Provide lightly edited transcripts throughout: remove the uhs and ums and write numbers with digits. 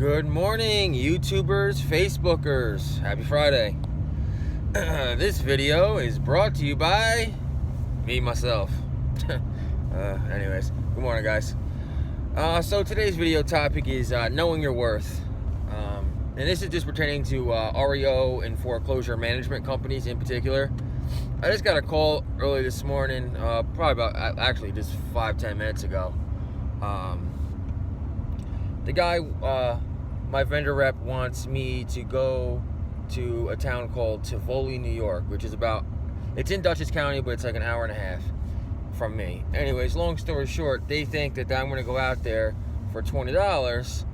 Good morning, YouTubers, Facebookers. Happy Friday. This video is brought to you by me, myself. Anyways, good morning, guys. So today's video topic is knowing your worth. And this is just pertaining to REO and foreclosure management companies in particular. I just got a call early this morning, probably about, actually just 5-10 minutes ago. The guy, my vendor rep wants me to go to a town called Tivoli, New York, which is it's in Dutchess County, but it's like an hour and a half from me. Anyways, long story short, they think that I'm going to go out there for $20,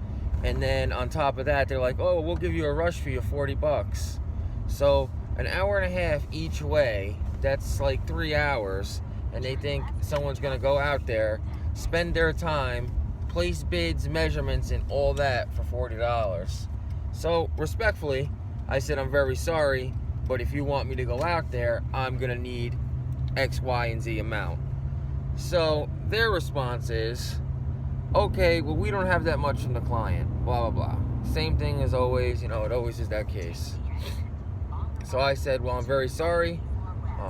and then on top of that, they're like, oh, we'll give you a rush fee of $40. So an hour and a half each way, that's like 3 hours, and they think someone's going to go out there, spend their time, place bids, measurements, and all that for $40. So respectfully, I said, I'm very sorry, but if you want me to go out there, I'm gonna need X, Y, and Z amount. So their response is, okay, well, we don't have that much from the client, blah, blah, blah. Same thing as always, it always is that case. So I said, well, I'm very sorry,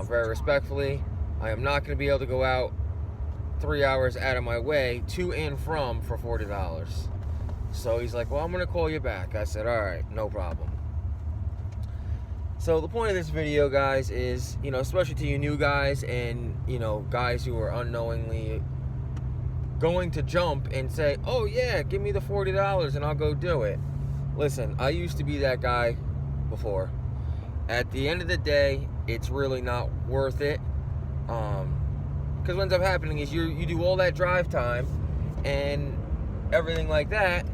very respectfully, I am not gonna be able to go out 3 hours out of my way to and from for $40. So he's like, well, I'm gonna call you back. I said, all right, no problem. So the point of this video, guys, is, especially to you new guys and, guys who are unknowingly going to jump and say, oh yeah, give me the $40 and I'll go do it. Listen, I used to be that guy before. At the end of the day, it's really not worth it. Because what ends up happening is you do all that drive time and everything like that,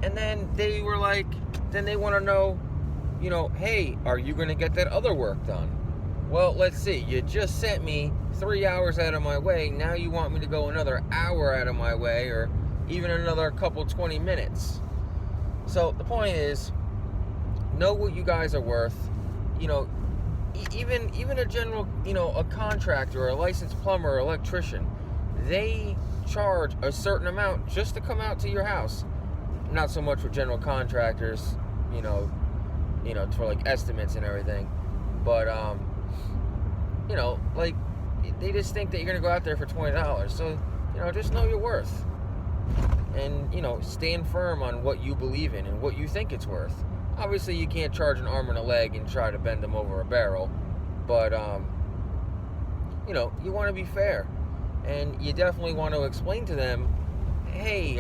and then they were like, then they want to know, hey, are you going to get that other work done? Well, let's see, you just sent me 3 hours out of my way, now you want me to go another hour out of my way, or even another couple 20 minutes. So the point is, know what you guys are worth. Even a general, a contractor or a licensed plumber or electrician, they charge a certain amount just to come out to your house. Not so much for general contractors, for like estimates and everything, but like they just think that you're gonna go out there for $20. So just know your worth, and stand firm on what you believe in and what you think it's worth. Obviously, you can't charge an arm and a leg and try to bend them over a barrel, but you want to be fair, and you definitely want to explain to them, hey,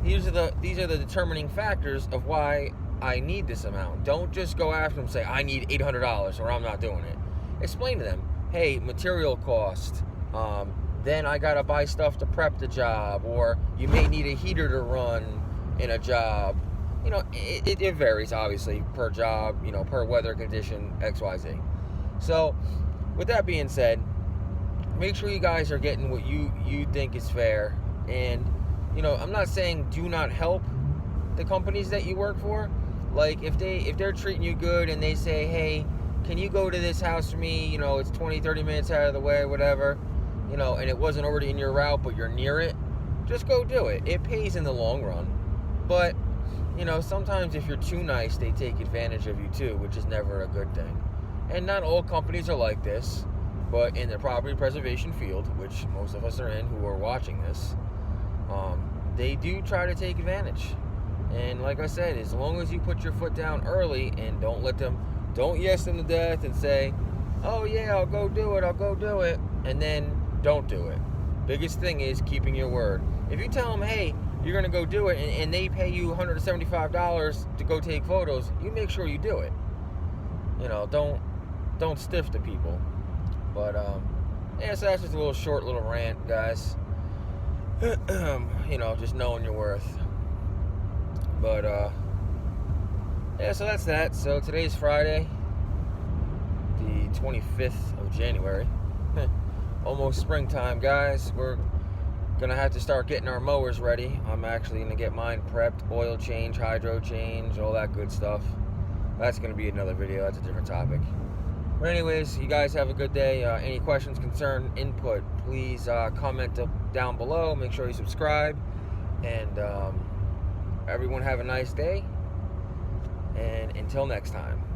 these are the determining factors of why I need this amount. Don't just go after them and say, I need $800 or I'm not doing it. Explain to them, hey, material cost, then I gotta buy stuff to prep the job, or you may need a heater to run in a job. It varies, obviously, per job, per weather condition, XYZ. So, with that being said, make sure you guys are getting what you think is fair. And, I'm not saying do not help the companies that you work for. Like, if they're treating you good and they say, hey, can you go to this house for me? It's 20-30 minutes out of the way, whatever, and it wasn't already in your route, but you're near it, just go do it. It pays in the long run. But sometimes if you're too nice, they take advantage of you too, which is never a good thing. And not all companies are like this, but in the property preservation field, which most of us are in who are watching this, they do try to take advantage. And like I said, as long as you put your foot down early and don't yes them to death and say, oh yeah, I'll go do it, and then don't do it. Biggest thing is keeping your word. If you tell them, hey, you're going to go do it, and they pay you $175 to go take photos, you make sure you do it. Don't stiff the people. But, yeah, so that's just a little rant, guys. Just knowing your worth. But, yeah, so that's that. So today's Friday, the 25th of January. Almost springtime, guys. We're gonna have to start getting our mowers ready. I'm actually gonna get mine prepped, oil change, hydro change, all that good stuff. That's gonna be another video. That's a different topic. But anyways, you guys have a good day. Any questions, concern, input, please comment down below. Make sure you subscribe, and everyone have a nice day, and until next time.